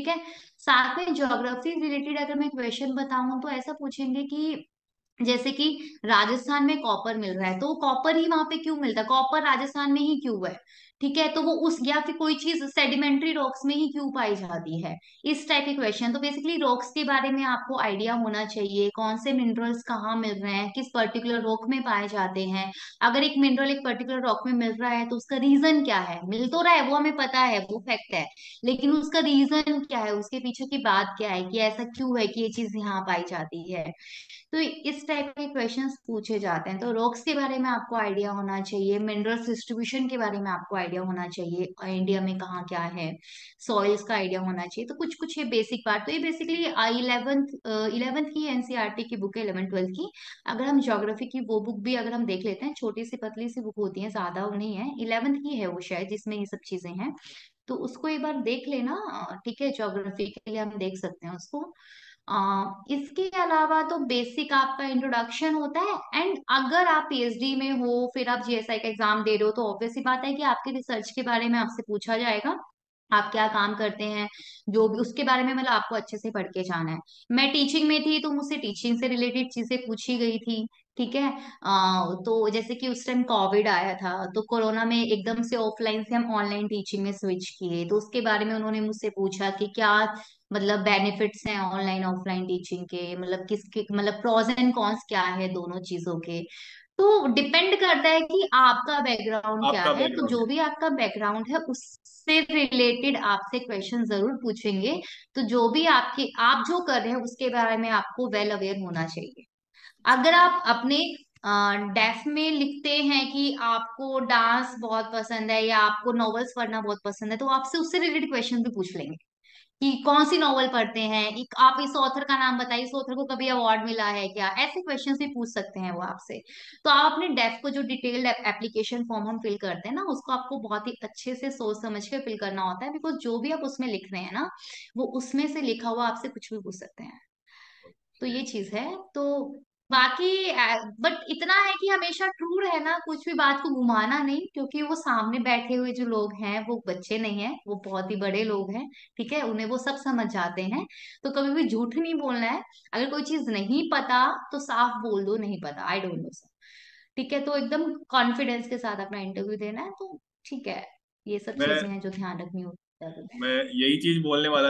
ठीक है। साथ में ज्योग्राफी रिलेटेड अगर मैं क्वेश्चन बताऊं तो ऐसा पूछेंगे कि जैसे कि राजस्थान में कॉपर मिल रहा है, तो कॉपर ही वहां पे क्यों मिलता है, कॉपर राजस्थान में ही क्यों है। ठीक है, तो वो उस या फिर कोई चीज सेडिमेंट्री रॉक्स में ही क्यों पाई जाती है। इस टाइप के क्वेश्चन। तो बेसिकली रॉक्स के बारे में आपको आइडिया होना चाहिए, कौन से मिनरल्स कहाँ मिल रहे हैं, किस पर्टिकुलर रॉक में पाए जाते हैं। अगर एक मिनरल एक पर्टिकुलर रॉक में मिल रहा है तो उसका रीजन क्या है, मिल तो रहा है वो हमें पता है, वो फैक्ट है, लेकिन उसका रीजन क्या है, उसके पीछे की बात क्या है, कि ऐसा क्यों है कि ये चीज यहाँ पाई जाती है। तो इस टाइप के क्वेश्चंस पूछे जाते हैं। तो रॉक्स के बारे में आपको आइडिया होना चाहिए, मिनरल्स डिस्ट्रीब्यूशन के बारे में आपको आइडिया होना चाहिए, इंडिया में कहाँ क्या है, सॉइल्स का आइडिया होना चाहिए। तो कुछ कुछ ये बेसिक पार्ट, तो ये बेसिकली इलेवेंथ की एनसीईआरटी की बुक है, 11 12 की। अगर हम ज्योग्राफी की वो बुक भी अगर हम देख लेते हैं, छोटी सी पतली सी बुक होती है, ज्यादा वो नहीं है, 11th की है वो शायद, जिसमें ये सब चीजें हैं। तो उसको एक बार देख लेना। ठीक है, ज्योग्राफी के लिए हम देख सकते हैं उसको। इसके अलावा तो बेसिक आपका इंट्रोडक्शन होता है। एंड अगर आप पीएचडी में हो, फिर आप जीएसआई का एग्जाम दे रहे हो, तो ऑब्वियस सी बात है कि आपके रिसर्च के बारे में आपसे पूछा जाएगा, आप क्या काम करते हैं, जो भी उसके बारे में मतलब आपको अच्छे से पढ़ के जाना है। मैं टीचिंग में थी तो मुझसे टीचिंग से रिलेटेड चीजें पूछी गई थी। ठीक है। तो जैसे कि उस टाइम कोविड आया था, तो कोरोना में एकदम से ऑफलाइन से हम ऑनलाइन टीचिंग में स्विच किए, तो उसके बारे में उन्होंने मुझसे पूछा कि क्या मतलब बेनिफिट्स हैं ऑनलाइन ऑफलाइन टीचिंग के, मतलब किसके मतलब प्रोज एंड कॉन्स क्या है दोनों चीजों के। तो डिपेंड करता है कि आपका बैकग्राउंड क्या आपका है, तो बैकग्राउंड जो है। भी आपका बैकग्राउंड है उससे रिलेटेड आपसे क्वेश्चन जरूर पूछेंगे। तो जो भी आपके आप जो कर रहे हैं उसके बारे में आपको वेल अवेयर होना चाहिए। अगर आप अपने डेफ में लिखते हैं कि आपको डांस बहुत पसंद है या आपको नॉवेल्स पढ़ना बहुत पसंद है, तो आपसे उससे रिलेटेड क्वेश्चन भी पूछ लेंगे कि कौन सी नॉवल पढ़ते हैं, आप इस ऑथर का नाम बताइए, इस ऑथर को कभी अवार्ड मिला है क्या, ऐसे क्वेश्चन भी पूछ सकते हैं वो आपसे। तो आप अपने डेफ को जो डिटेल्ड एप्लीकेशन फॉर्म हम फिल करते हैं ना, उसको आपको बहुत ही अच्छे से सोच समझ के फिल करना होता है, बिकॉज जो भी आप उसमें लिख रहे हैं ना, वो उसमें से लिखा हुआ आपसे कुछ भी पूछ सकते हैं। तो ये चीज है। तो बाकी बट इतना है कि हमेशा ट्रू रहना, कुछ भी बात को घुमाना नहीं, क्योंकि वो सामने बैठे हुए जो लोग हैं वो बच्चे नहीं हैं, वो बहुत ही बड़े लोग हैं। ठीक है, उन्हें वो सब समझ जाते हैं। तो कभी भी झूठ नहीं बोलना है। अगर कोई चीज नहीं पता तो साफ बोल दो नहीं पता, आई डोंट नो सर। ठीक है, तो एकदम कॉन्फिडेंस के साथ अपना इंटरव्यू देना है। तो ठीक है, ये सब मैं चीजें हैं जो ध्यान रखनी होती है। मैं यही चीज बोलने वाला